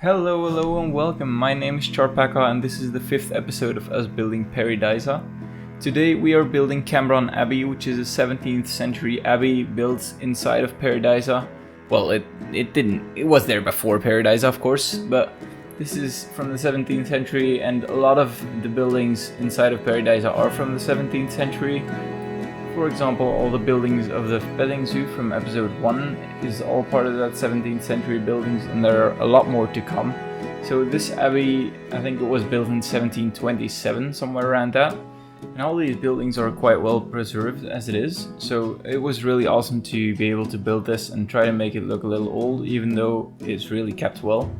Hello and welcome. My name is Charpaka and this is the 5th episode of us building Pairi Daiza. Today we are building Cambron Abbey, which is a 17th century abbey built inside of Pairi Daiza. Well, it was there before Pairi Daiza, of course, but this is from the 17th century and a lot of the buildings inside of Pairi Daiza are from the 17th century. For example, all the buildings of the petting zoo from episode 1 is all part of that 17th century buildings, and there are a lot more to come. So this abbey, I think it was built in 1727, somewhere around that. And all these buildings are quite well preserved as it is. So it was really awesome to be able to build this and try to make it look a little old, even though it's really kept well.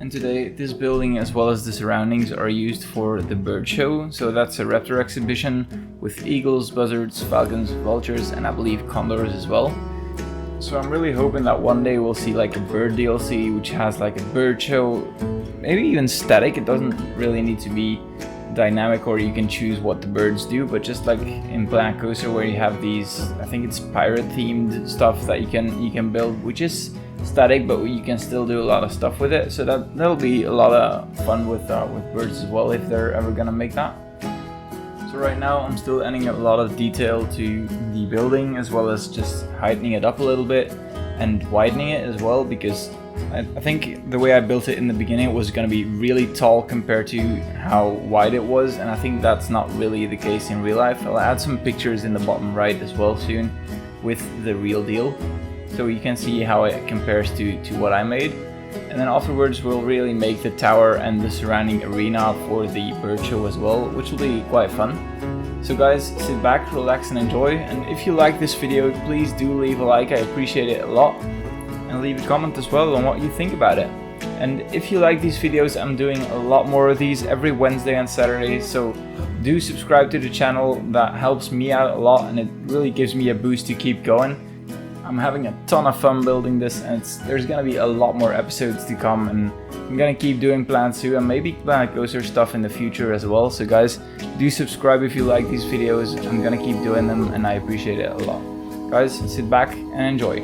And today, this building as well as the surroundings are used for the bird show. So that's a raptor exhibition with eagles, buzzards, falcons, vultures, and I believe condors as well. So I'm really hoping that one day we'll see like a bird DLC which has like a bird show, maybe even static. It doesn't really need to be dynamic or you can choose what the birds do, but just like in Planet Coaster where you have these, I think it's pirate themed stuff that you can build, which is static, but you can still do a lot of stuff with it. So that'll be a lot of fun with birds as well if they're ever gonna make that. So right now I'm still adding a lot of detail to the building as well as just heightening it up a little bit and widening it as well, because I think the way I built it in the beginning was going to be really tall compared to how wide it was, and I think that's not really the case in real life. I'll add some pictures in the bottom right as well soon with the real deal, so you can see how it compares to what I made. And then afterwards we'll really make the tower and the surrounding arena for the bird show as well, which will be quite fun. So guys, sit back, relax and enjoy, and if you like this video please do leave a like, I appreciate it a lot. And leave a comment as well on what you think about it. And if you like these videos, I'm doing a lot more of these every Wednesday and Saturday, so do subscribe to the channel. That helps me out a lot and it really gives me a boost to keep going. I'm having a ton of fun building this, and there's gonna be a lot more episodes to come, and I'm gonna keep doing Planet Zoo and maybe Planet Coaster stuff in the future as well. So guys, do subscribe if you like these videos. I'm gonna keep doing them and I appreciate it a lot. Guys, sit back and enjoy.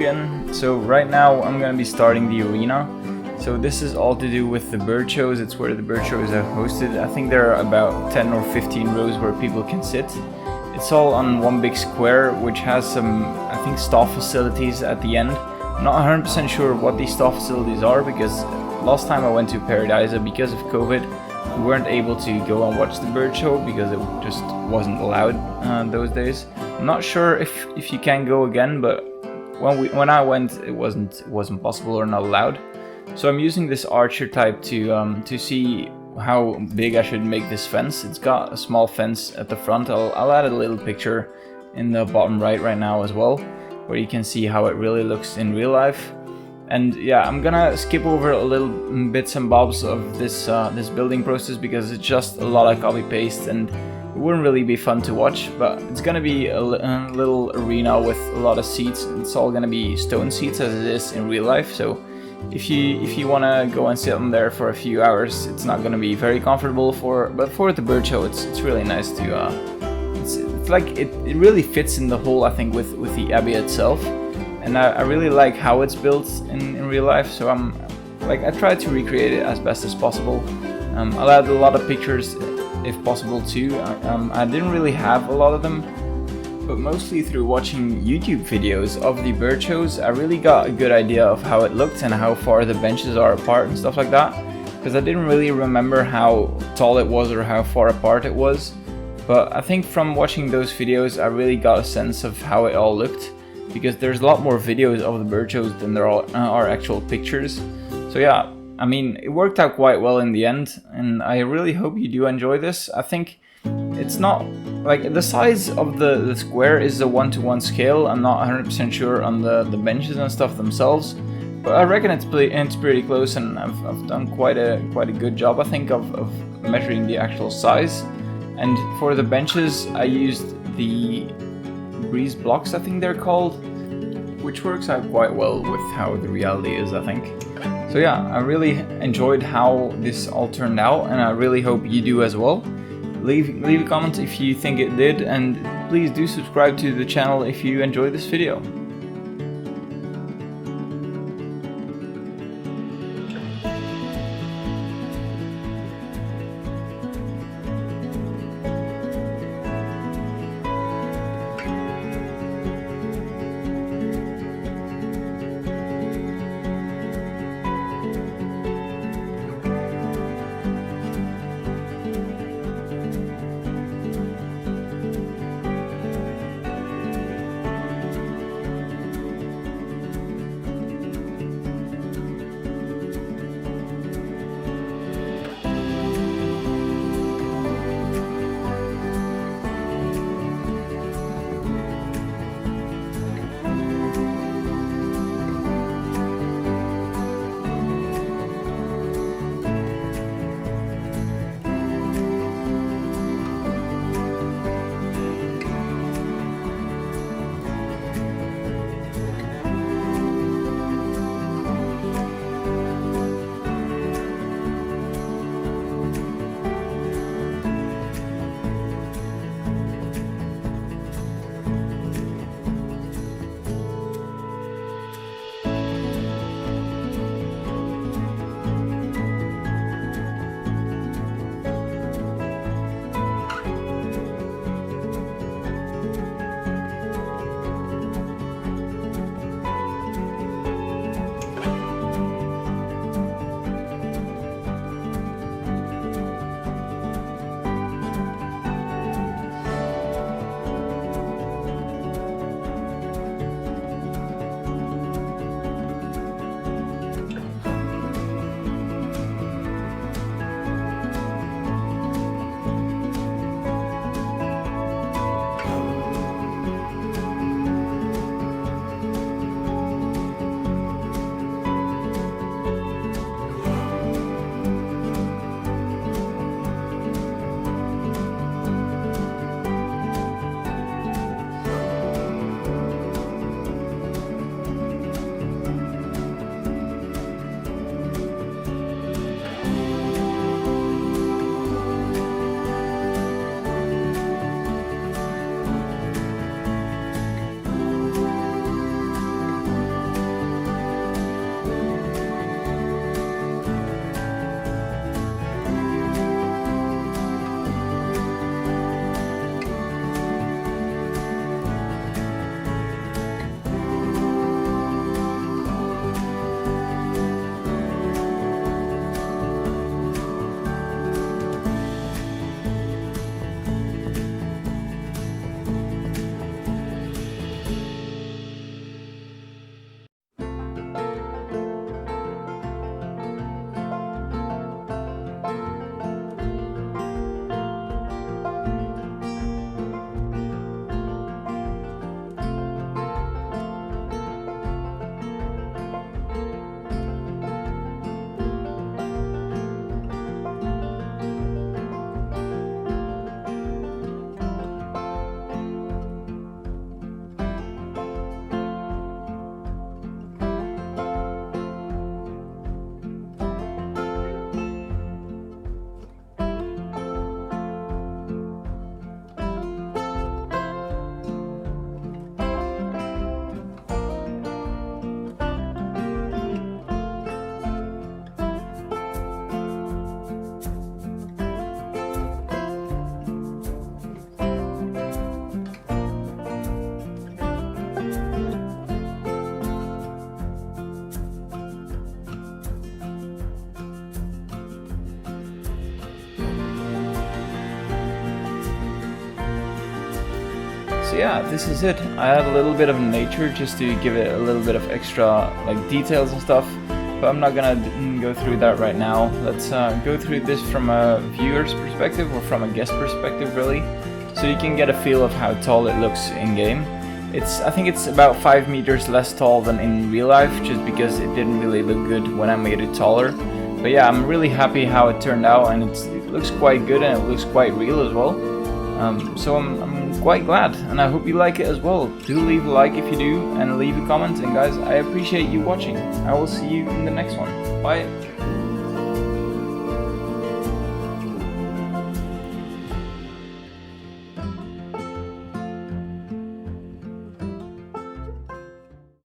again. So right now I'm gonna be starting the arena. So this is all to do with the bird shows. It's where the bird shows are hosted. I think there are about 10 or 15 rows where people can sit. It's all on one big square, which has some, I think, staff facilities at the end. I'm not 100% sure what these staff facilities are, because last time I went to Pairi Daiza, because of COVID, we weren't able to go and watch the bird show because it just wasn't allowed those days. I'm not sure if you can go again, but when I went, it wasn't possible or not allowed. So I'm using this archer type to see how big I should make this fence. It's got a small fence at the front. I'll add a little picture in the bottom right now as well, where you can see how it really looks in real life. And yeah, I'm gonna skip over a little bits and bobs of this this building process because it's just a lot of copy paste and it wouldn't really be fun to watch. But it's gonna be a little arena with a lot of seats. It's all gonna be stone seats as it is in real life. So if you wanna go and sit on there for a few hours, it's not gonna be very comfortable. But for the bird show, it's really nice to. It's like it really fits in the whole, I think, with the abbey itself. And I really like how it's built in real life, so I tried to recreate it as best as possible. I'll add a lot of pictures if possible too. I didn't really have a lot of them, but mostly through watching YouTube videos of the bird shows, I really got a good idea of how it looked and how far the benches are apart and stuff like that, because I didn't really remember how tall it was or how far apart it was. But I think from watching those videos, I really got a sense of how it all looked, because there's a lot more videos of the bird shows than there are actual pictures. So yeah, I mean, it worked out quite well in the end, and I really hope you do enjoy this. I think it's not, like, the size of the square is a 1-to-1 scale. I'm not 100% sure on the benches and stuff themselves, but I reckon it's pretty close, and I've done quite a good job, I think, of measuring the actual size. And for the benches, I used the breeze blocks, I think they're called, which works out quite well with how the reality is, I think. So yeah, I really enjoyed how this all turned out, and I really hope you do as well. Leave a comment if you think it did, and please do subscribe to the channel if you enjoyed this video. So yeah, this is it. I had a little bit of nature just to give it a little bit of extra like details and stuff, but I'm not gonna go through that right now. Let's go through this from a viewer's perspective, or from a guest perspective really, so you can get a feel of how tall it looks in game. I think it's about 5 meters less tall than in real life, just because it didn't really look good when I made it taller. But yeah, I'm really happy how it turned out, and it looks quite good and it looks quite real as well. So I'm quite glad, and I hope you like it as well. Do leave a like if you do, and leave a comment, and guys, I appreciate you watching. I will see you in the next one. Bye!